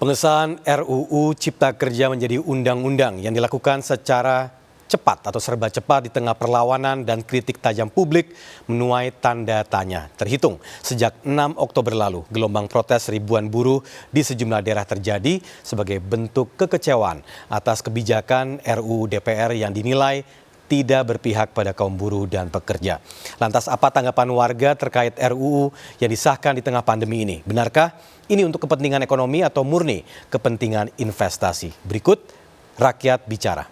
Pengesahan RUU Cipta Kerja menjadi undang-undang yang dilakukan secara cepat atau serba cepat di tengah perlawanan dan kritik tajam publik menuai tanda tanya. Terhitung sejak 6 Oktober lalu, gelombang protes ribuan buruh di sejumlah daerah terjadi sebagai bentuk kekecewaan atas kebijakan RUU DPR yang dinilai tidak berpihak pada kaum buruh dan pekerja. Lantas apa tanggapan warga terkait RUU yang disahkan di tengah pandemi ini? Benarkah ini untuk kepentingan ekonomi atau murni kepentingan investasi? Berikut Rakyat Bicara.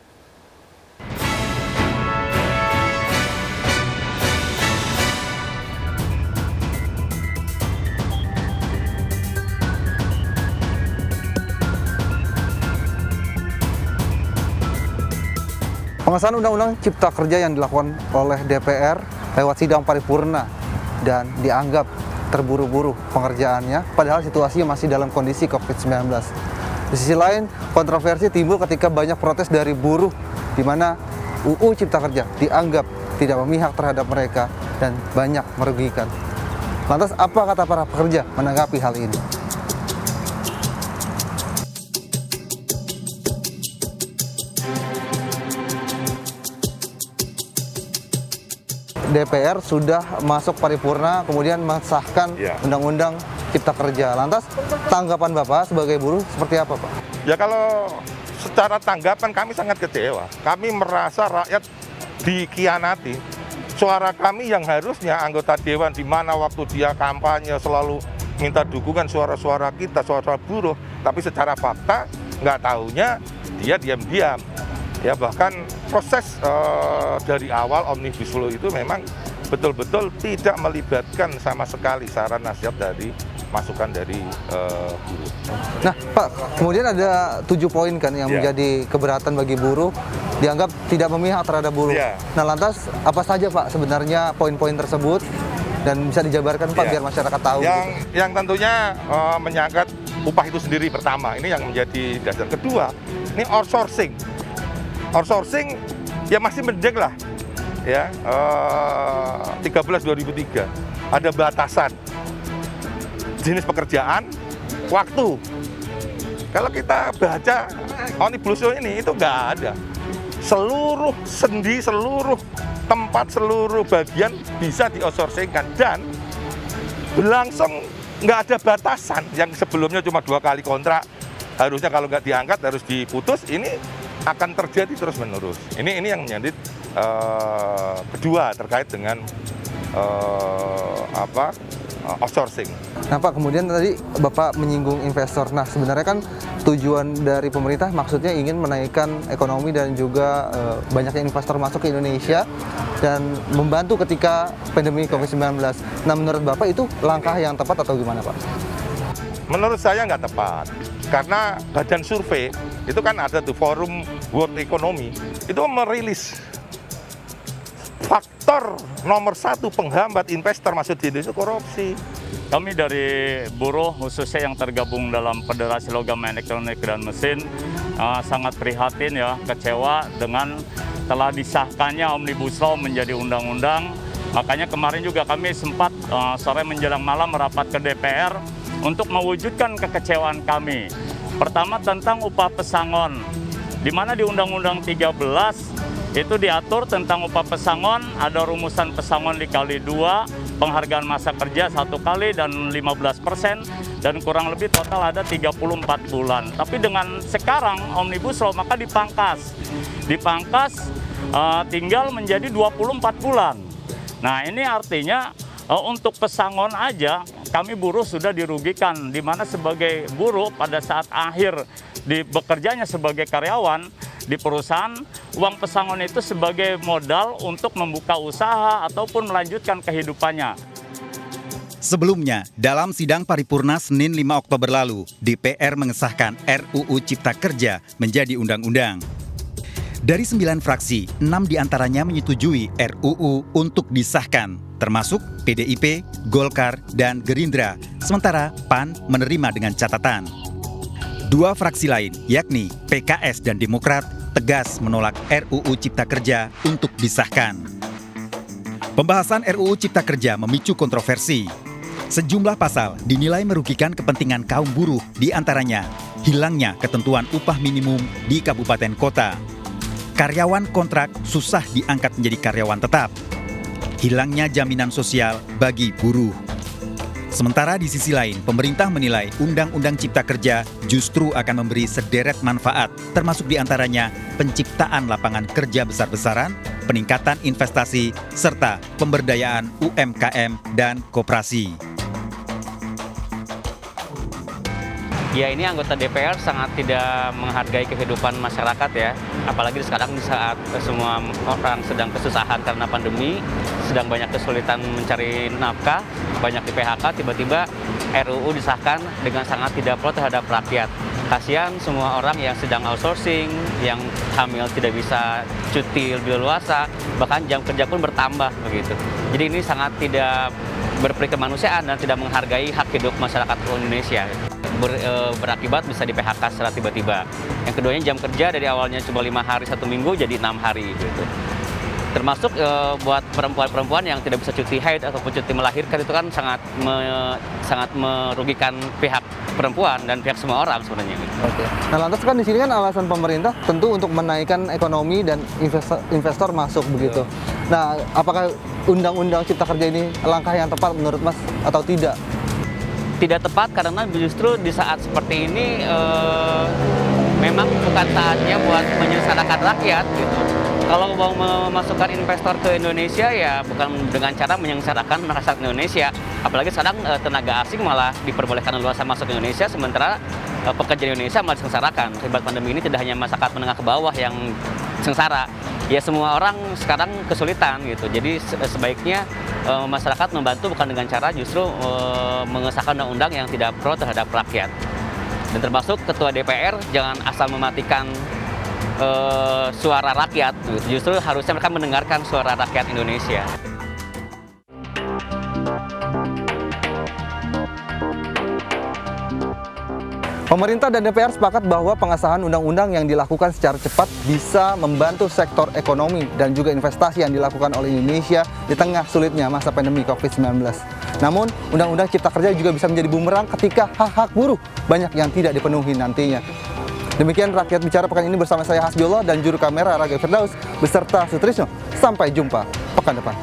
Pengesahan Undang-Undang Cipta Kerja yang dilakukan oleh DPR lewat sidang paripurna dan dianggap terburu-buru pengerjaannya, padahal situasinya masih dalam kondisi COVID-19. Di sisi lain, kontroversi timbul ketika banyak protes dari buruh, di mana UU Cipta Kerja dianggap tidak memihak terhadap mereka dan banyak merugikan. Lantas apa kata para pekerja menanggapi hal ini? DPR sudah masuk paripurna, kemudian mengesahkan Undang-Undang Cipta Kerja. Lantas tanggapan Bapak sebagai buruh seperti apa, Pak? Ya kalau secara tanggapan kami sangat kecewa. Kami merasa rakyat dikhianati. Suara kami yang harusnya anggota dewan di mana waktu dia kampanye selalu minta dukungan suara-suara kita, suara buruh. Tapi secara fakta nggak taunya dia diam-diam. Ya bahkan proses dari awal Omnibus Law itu memang betul-betul tidak melibatkan sama sekali saran nasihat dari masukan dari buruh. Nah Pak, kemudian ada 7 poin kan yang menjadi keberatan bagi buruh, dianggap tidak memihak terhadap buruh. Nah lantas apa saja Pak sebenarnya poin-poin tersebut dan bisa dijabarkan Pak biar masyarakat tahu? Yang tentunya menyangkut upah itu sendiri pertama, ini yang menjadi dasar. Kedua, ini outsourcing. Outsourcing ya masih mendek lah, ya 13/2003 ada batasan jenis pekerjaan, waktu. Kalau kita baca Omnibus Law ini itu nggak ada. Seluruh sendi, seluruh tempat, seluruh bagian bisa di-outsourcingkan dan berlangsung nggak ada batasan. Yang sebelumnya cuma 2 kali kontrak, harusnya kalau nggak diangkat harus diputus. Ini akan terjadi terus-menerus. Ini yang menjadi kedua terkait dengan outsourcing. Nah Pak, kemudian tadi Bapak menyinggung investor. Nah sebenarnya kan tujuan dari pemerintah maksudnya ingin menaikkan ekonomi dan juga banyaknya investor masuk ke Indonesia dan membantu ketika pandemi COVID-19. Nah menurut Bapak itu langkah yang tepat atau gimana Pak? Menurut saya nggak tepat. Karena badan survei, itu kan ada tuh Forum World Economy, itu merilis faktor nomor 1 penghambat investor masuk di Indonesia korupsi. Kami dari buruh khususnya yang tergabung dalam Federasi Logam Elektronik dan Mesin sangat prihatin ya, kecewa dengan telah disahkannya Omnibus Law menjadi undang-undang. Makanya kemarin juga kami sempat sore menjelang malam merapat ke DPR untuk mewujudkan kekecewaan kami. Pertama tentang upah pesangon, di mana di Undang-Undang 13 itu diatur tentang upah pesangon, ada rumusan pesangon dikali 2, penghargaan masa kerja 1 kali dan 15%, dan kurang lebih total ada 34 bulan. Tapi dengan sekarang Omnibus Law maka dipangkas tinggal menjadi 24 bulan. Nah ini artinya untuk pesangon aja kami buruh sudah dirugikan, di mana sebagai buruh pada saat akhir bekerjanya sebagai karyawan di perusahaan, uang pesangon itu sebagai modal untuk membuka usaha ataupun melanjutkan kehidupannya. Sebelumnya, dalam sidang paripurna Senin 5 Oktober lalu, DPR mengesahkan RUU Cipta Kerja menjadi undang-undang. Dari 9 fraksi, 6 diantaranya menyetujui RUU untuk disahkan, termasuk PDIP, Golkar, dan Gerindra, sementara PAN menerima dengan catatan. 2 fraksi lain, yakni PKS dan Demokrat, tegas menolak RUU Cipta Kerja untuk disahkan. Pembahasan RUU Cipta Kerja memicu kontroversi. Sejumlah pasal dinilai merugikan kepentingan kaum buruh, di antaranya hilangnya ketentuan upah minimum di kabupaten kota. Karyawan kontrak susah diangkat menjadi karyawan tetap. Hilangnya jaminan sosial bagi buruh. Sementara di sisi lain, pemerintah menilai Undang-Undang Cipta Kerja justru akan memberi sederet manfaat, termasuk diantaranya penciptaan lapangan kerja besar-besaran, peningkatan investasi, serta pemberdayaan UMKM dan koperasi. Ya, ini anggota DPR sangat tidak menghargai kehidupan masyarakat ya. Apalagi sekarang di saat semua orang sedang kesusahan karena pandemi, sedang banyak kesulitan mencari nafkah, banyak di PHK, tiba-tiba RUU disahkan dengan sangat tidak pro terhadap rakyat. Kasihan semua orang yang sedang outsourcing, yang hamil tidak bisa cuti lebih luasa, bahkan jam kerja pun bertambah begitu. Jadi ini sangat tidak berperi kemanusiaan dan tidak menghargai hak hidup masyarakat Indonesia. Berakibat bisa di PHK secara tiba-tiba. Yang keduanya jam kerja dari awalnya cuma 5 hari 1 minggu jadi 6 hari gitu. Termasuk buat perempuan-perempuan yang tidak bisa cuti haid ataupun cuti melahirkan itu kan sangat merugikan pihak perempuan dan pihak semua orang sebenarnya. Oke. Nah, lantas kan di sini kan alasan pemerintah tentu untuk menaikkan ekonomi dan investor masuk begitu. Nah, apakah Undang-Undang Cipta Kerja ini langkah yang tepat menurut Mas atau tidak? Tidak tepat karena justru di saat seperti ini memang bukan saatnya buat menyengsarakan rakyat gitu. Kalau mau memasukkan investor ke Indonesia ya bukan dengan cara menyengsarakan masyarakat Indonesia. Apalagi sekarang tenaga asing malah diperbolehkan luas masuk ke Indonesia, sementara pekerja Indonesia malah disengsarakan. Akibat pandemi ini tidak hanya masyarakat menengah ke bawah yang sengsara, ya semua orang sekarang kesulitan gitu. Jadi sebaiknya masyarakat membantu bukan dengan cara justru mengesahkan undang-undang yang tidak pro terhadap rakyat. Dan termasuk Ketua DPR jangan asal mematikan suara rakyat, justru harusnya mereka mendengarkan suara rakyat Indonesia. Pemerintah dan DPR sepakat bahwa pengesahan undang-undang yang dilakukan secara cepat bisa membantu sektor ekonomi dan juga investasi yang dilakukan oleh Indonesia di tengah sulitnya masa pandemi COVID-19. Namun, Undang-Undang Cipta Kerja juga bisa menjadi bumerang ketika hak-hak buruh banyak yang tidak dipenuhi nantinya. Demikian Rakyat Bicara pekan ini bersama saya Hasbiullah dan juru kamera Raga Firdaus beserta Sutrisno. Sampai jumpa pekan depan.